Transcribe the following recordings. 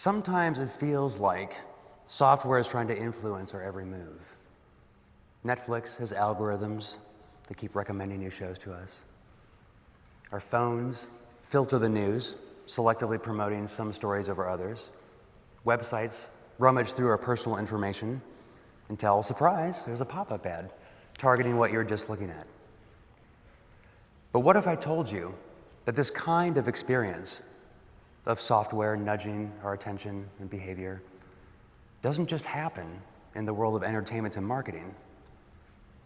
Sometimes it feels like software is trying to influence our every move. Netflix has algorithms that keep recommending new shows to us. Our phones filter the news, selectively promoting some stories over others. Websites rummage through our personal information until, surprise, there's a pop-up ad targeting what you're just looking at. But what if I told you that this kind of experience of software nudging our attention and behavior doesn't just happen in the world of entertainment and marketing.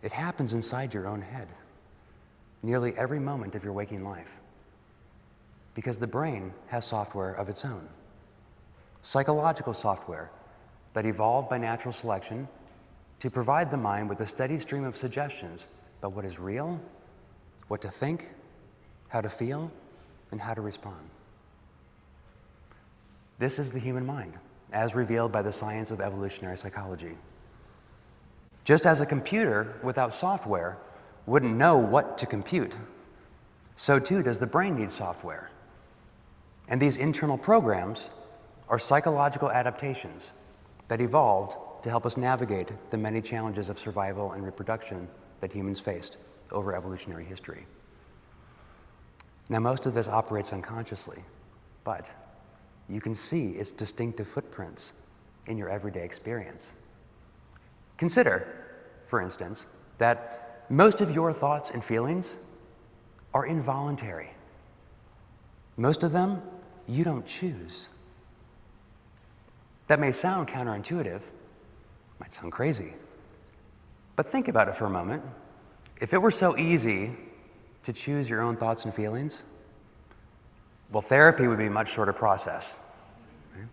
It happens inside your own head, nearly every moment of your waking life. Because the brain has software of its own, psychological software that evolved by natural selection to provide the mind with a steady stream of suggestions about what is real, what to think, how to feel, and how to respond. This is the human mind, as revealed by the science of evolutionary psychology. Just as a computer without software wouldn't know what to compute, so too does the brain need software. And these internal programs are psychological adaptations that evolved to help us navigate the many challenges of survival and reproduction that humans faced over evolutionary history. Now, most of this operates unconsciously, but you can see its distinctive footprints in your everyday experience. Consider, for instance, that most of your thoughts and feelings are involuntary. Most of them you don't choose. That may sound counterintuitive, might sound crazy, but think about it for a moment. If it were so easy to choose your own thoughts and feelings, well, therapy would be a much shorter process. Right?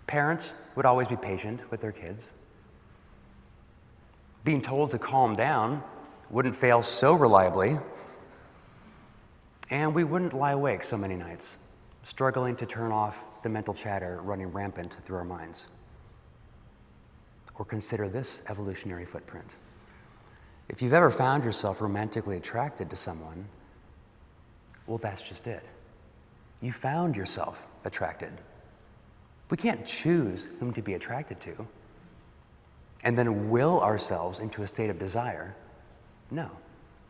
Parents would always be patient with their kids. Being told to calm down wouldn't fail so reliably, and we wouldn't lie awake so many nights, struggling to turn off the mental chatter running rampant through our minds. Or consider this evolutionary footprint. If you've ever found yourself romantically attracted to someone, well, that's just it. You found yourself attracted. We can't choose whom to be attracted to and then will ourselves into a state of desire. No.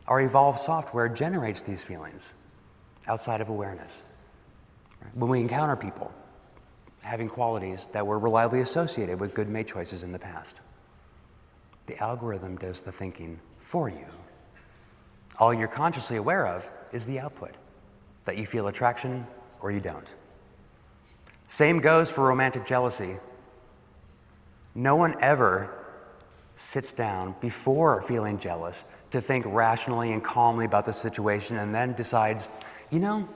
Our evolved software generates these feelings outside of awareness. When we encounter people having qualities that were reliably associated with good mate choices in the past, the algorithm does the thinking for you. All you're consciously aware of is the output, that you feel attraction or you don't. Same goes for romantic jealousy. No one ever sits down before feeling jealous to think rationally and calmly about the situation and then decides, you know,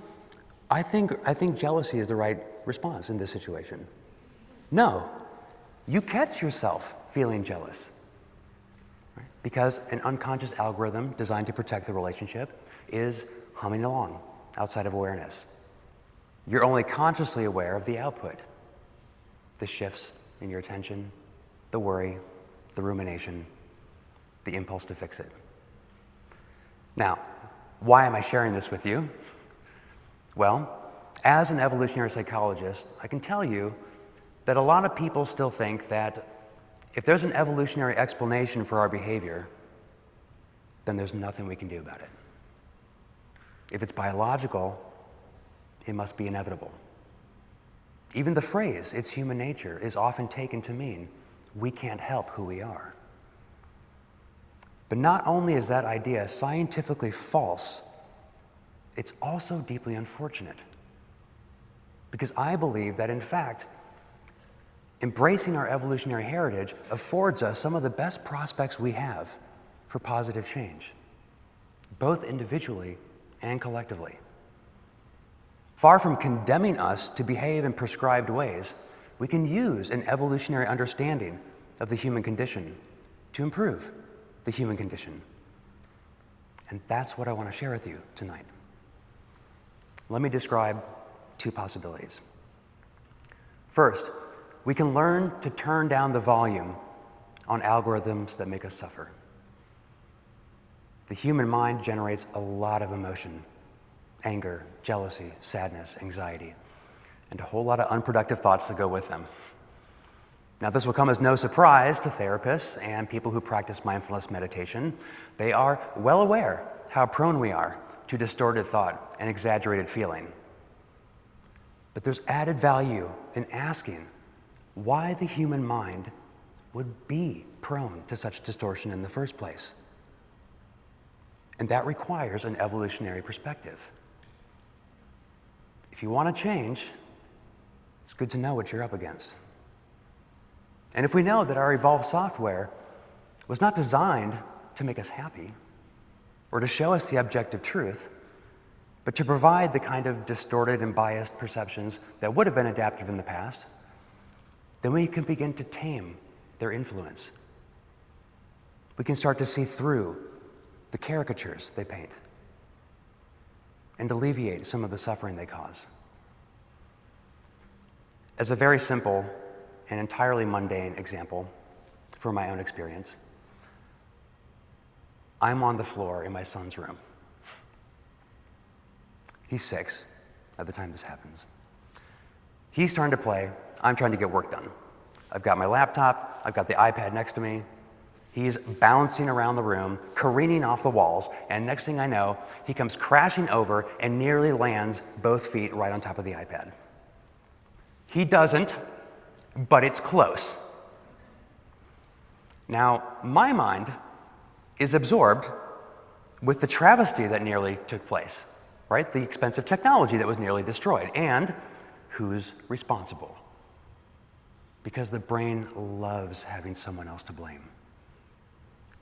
I think jealousy is the right response in this situation. No, you catch yourself feeling jealous, right? Because an unconscious algorithm designed to protect the relationship is humming along outside of awareness. You're only consciously aware of the output, the shifts in your attention, the worry, the rumination, the impulse to fix it. Now, why am I sharing this with you? Well, as an evolutionary psychologist, I can tell you that a lot of people still think that if there's an evolutionary explanation for our behavior, then there's nothing we can do about it. If it's biological, it must be inevitable. Even the phrase, "it's human nature," is often taken to mean we can't help who we are. But not only is that idea scientifically false, it's also deeply unfortunate. Because I believe that, in fact, embracing our evolutionary heritage affords us some of the best prospects we have for positive change, both individually and collectively. Far from condemning us to behave in prescribed ways, we can use an evolutionary understanding of the human condition to improve the human condition. And that's what I want to share with you tonight. Let me describe two possibilities. First, we can learn to turn down the volume on algorithms that make us suffer. The human mind generates a lot of emotion: anger, jealousy, sadness, anxiety. and a whole lot of unproductive thoughts that go with them. Now, this will come as no surprise to therapists and people who practice mindfulness meditation. They are well aware how prone we are to distorted thought and exaggerated feeling. But there's added value in asking why the human mind would be prone to such distortion in the first place. And that requires an evolutionary perspective. If you want to change, it's good to know what you're up against. And if we know that our evolved software was not designed to make us happy or to show us the objective truth, but to provide the kind of distorted and biased perceptions that would have been adaptive in the past, then we can begin to tame their influence. We can start to see through the caricatures they paint and alleviate some of the suffering they cause. As a very simple and entirely mundane example from my own experience, I'm on the floor in my son's room. He's 6 at the time this happens. He's trying to play, I'm trying to get work done. I've got my laptop, I've got the iPad next to me. He's bouncing around the room, careening off the walls, and next thing I know, he comes crashing over and nearly lands both feet right on top of the iPad. He doesn't, but it's close. Now, my mind is absorbed with the travesty that nearly took place, right? The expensive technology that was nearly destroyed, and who's responsible? Because the brain loves having someone else to blame,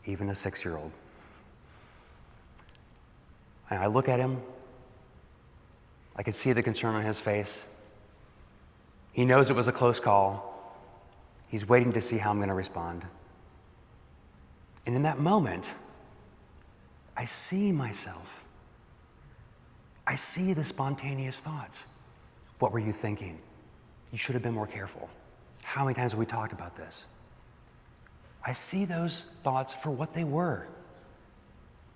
even a 6-year-old. And I look at him, I can see the concern on his face. He knows it was a close call. He's waiting to see how I'm going to respond. And in that moment, I see myself. I see the spontaneous thoughts. What were you thinking? You should have been more careful. How many times have we talked about this? I see those thoughts for what they were.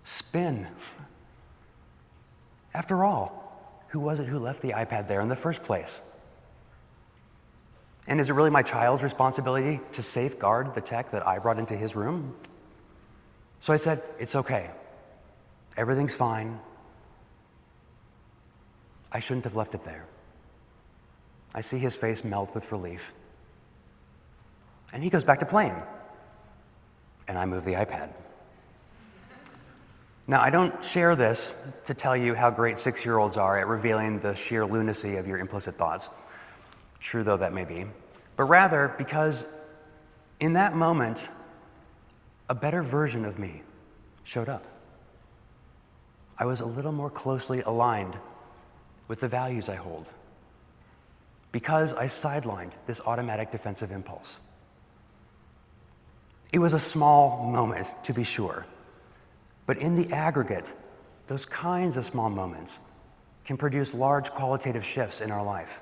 Spin. After all, who was it who left the iPad there in the first place? And is it really my child's responsibility to safeguard the tech that I brought into his room? So I said, it's okay. Everything's fine. I shouldn't have left it there. I see his face melt with relief. And he goes back to playing. And I move the iPad. Now, I don't share this to tell you how great 6-year-olds are at revealing the sheer lunacy of your implicit thoughts, true though that may be, but rather because in that moment, a better version of me showed up. I was a little more closely aligned with the values I hold because I sidelined this automatic defensive impulse. It was a small moment, to be sure, but in the aggregate, those kinds of small moments can produce large qualitative shifts in our life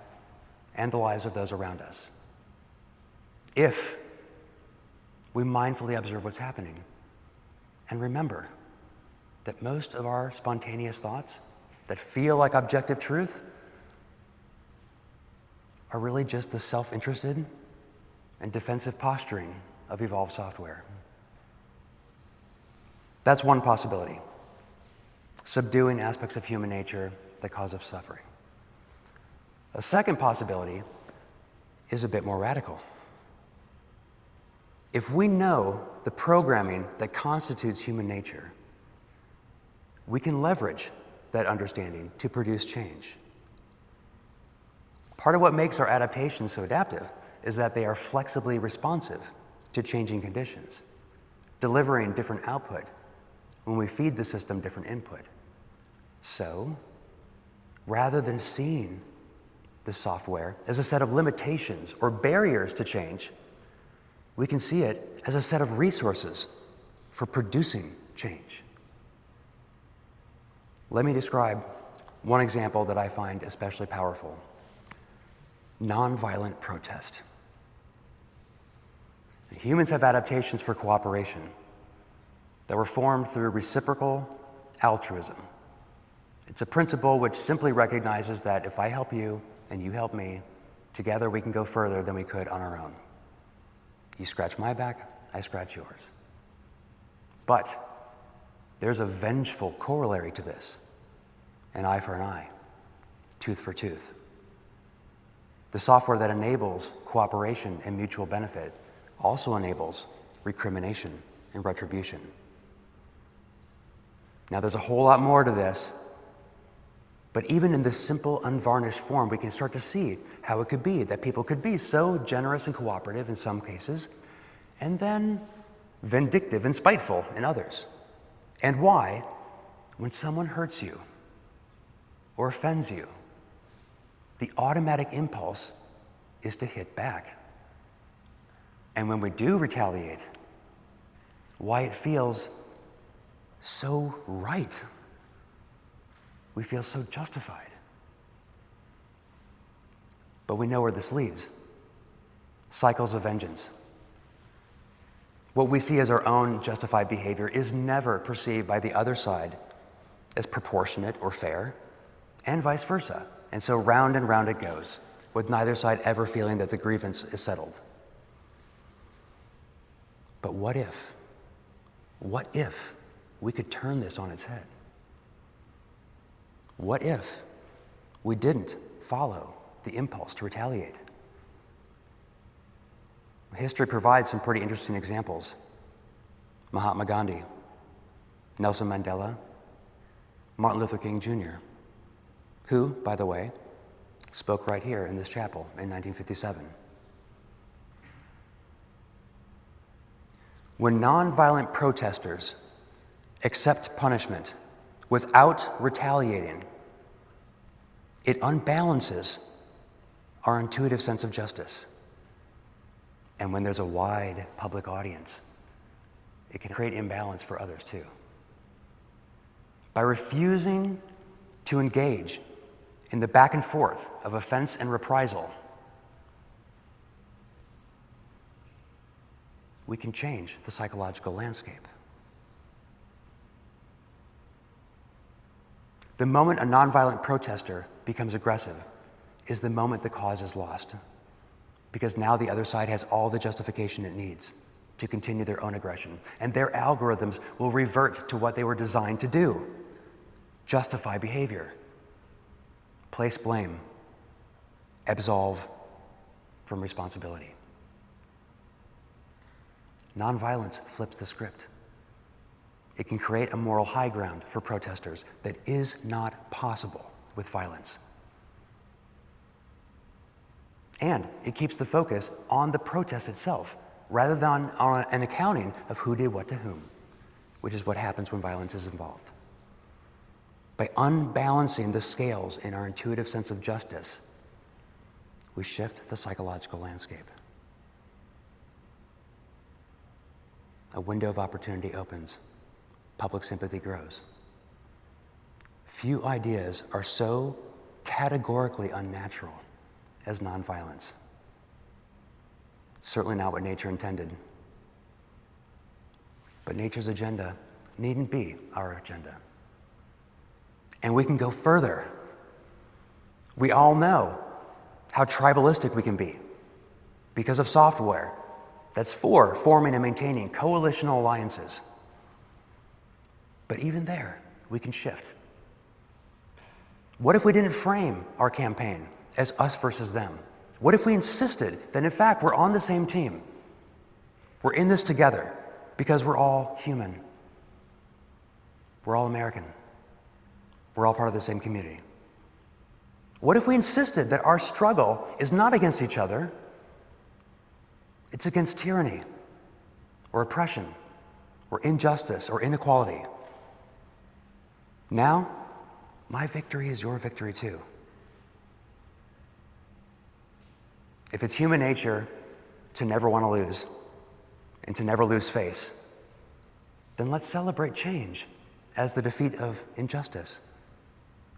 and the lives of those around us. If we mindfully observe what's happening and remember that most of our spontaneous thoughts that feel like objective truth are really just the self-interested and defensive posturing of evolved software. That's one possibility, subduing aspects of human nature that cause us suffering. A second possibility is a bit more radical. If we know the programming that constitutes human nature, we can leverage that understanding to produce change. Part of what makes our adaptations so adaptive is that they are flexibly responsive to changing conditions, delivering different output when we feed the system different input. So, rather than seeing the software as a set of limitations or barriers to change, we can see it as a set of resources for producing change. Let me describe one example that I find especially powerful: nonviolent protest. Humans have adaptations for cooperation that were formed through reciprocal altruism. It's a principle which simply recognizes that if I help you, and you help me. Together we can go further than we could on our own. You scratch my back, I scratch yours. But there's a vengeful corollary to this. An eye for an eye, tooth for tooth. The software that enables cooperation and mutual benefit also enables recrimination and retribution. Now, there's a whole lot more to this, but even in this simple, unvarnished form, we can start to see how it could be that people could be so generous and cooperative in some cases, and then vindictive and spiteful in others. And why, when someone hurts you or offends you, the automatic impulse is to hit back. And when we do retaliate, why it feels so right. We feel so justified. But we know where this leads. Cycles of vengeance. What we see as our own justified behavior is never perceived by the other side as proportionate or fair, and vice versa. And so round and round it goes, with neither side ever feeling that the grievance is settled. But what if we could turn this on its head? What if we didn't follow the impulse to retaliate? History provides some pretty interesting examples. Mahatma Gandhi, Nelson Mandela, Martin Luther King Jr., who, by the way, spoke right here in this chapel in 1957. When nonviolent protesters accept punishment without retaliating, it unbalances our intuitive sense of justice. And when there's a wide public audience, it can create imbalance for others too. By refusing to engage in the back and forth of offense and reprisal, we can change the psychological landscape. The moment a nonviolent protester becomes aggressive is the moment the cause is lost, because now the other side has all the justification it needs to continue their own aggression, and their algorithms will revert to what they were designed to do: justify behavior, place blame, absolve from responsibility. Nonviolence flips the script. It can create a moral high ground for protesters that is not possible with violence. And it keeps the focus on the protest itself, rather than on an accounting of who did what to whom, which is what happens when violence is involved. By unbalancing the scales in our intuitive sense of justice, we shift the psychological landscape. A window of opportunity opens. Public sympathy grows. Few ideas are so categorically unnatural as nonviolence. It's certainly not what nature intended. But nature's agenda needn't be our agenda. And we can go further. We all know how tribalistic we can be because of software that's for forming and maintaining coalitional alliances. But even there, we can shift. What if we didn't frame our campaign as us versus them? What if we insisted that, in fact, we're on the same team? We're in this together because we're all human. We're all American. We're all part of the same community. What if we insisted that our struggle is not against each other, it's against tyranny or oppression or injustice or inequality? Now, my victory is your victory too. If it's human nature to never want to lose and to never lose face, then let's celebrate change as the defeat of injustice,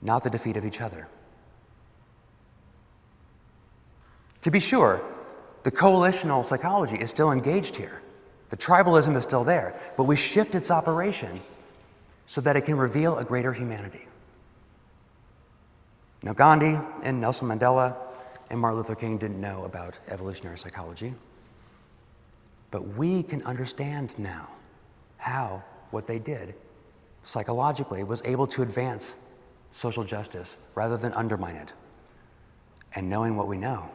not the defeat of each other. To be sure, the coalitional psychology is still engaged here. The tribalism is still there, but we shift its operation so that it can reveal a greater humanity. Now, Gandhi and Nelson Mandela and Martin Luther King didn't know about evolutionary psychology, but we can understand now how what they did psychologically was able to advance social justice rather than undermine it. And knowing what we know,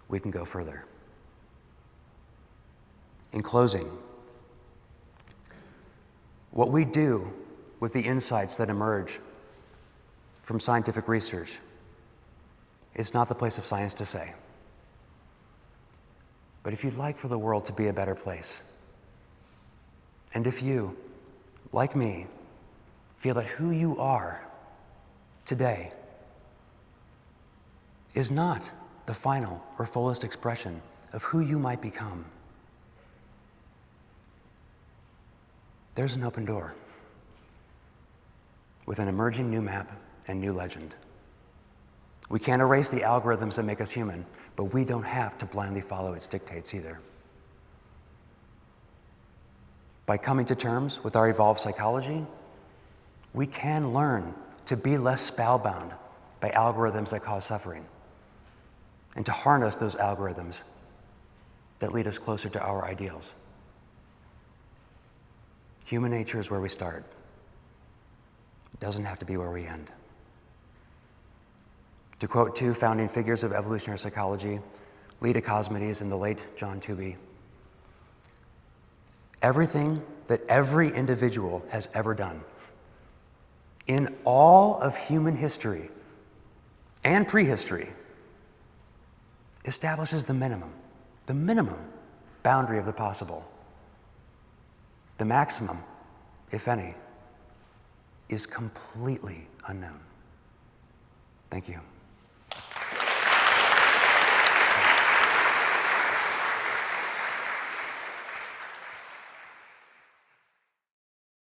we can go further. In closing, what we do with the insights that emerge from scientific research is not the place of science to say. But if you'd like for the world to be a better place, and if you, like me, feel that who you are today is not the final or fullest expression of who you might become, there's an open door with an emerging new map and new legend. We can't erase the algorithms that make us human, but we don't have to blindly follow its dictates either. By coming to terms with our evolved psychology, we can learn to be less spellbound by algorithms that cause suffering, and to harness those algorithms that lead us closer to our ideals. Human nature is where we start. It doesn't have to be where we end. To quote two founding figures of evolutionary psychology, Leda Cosmides and the late John Tooby, everything that every individual has ever done in all of human history and prehistory establishes the minimum boundary of the possible. The maximum, if any, is completely unknown. Thank you.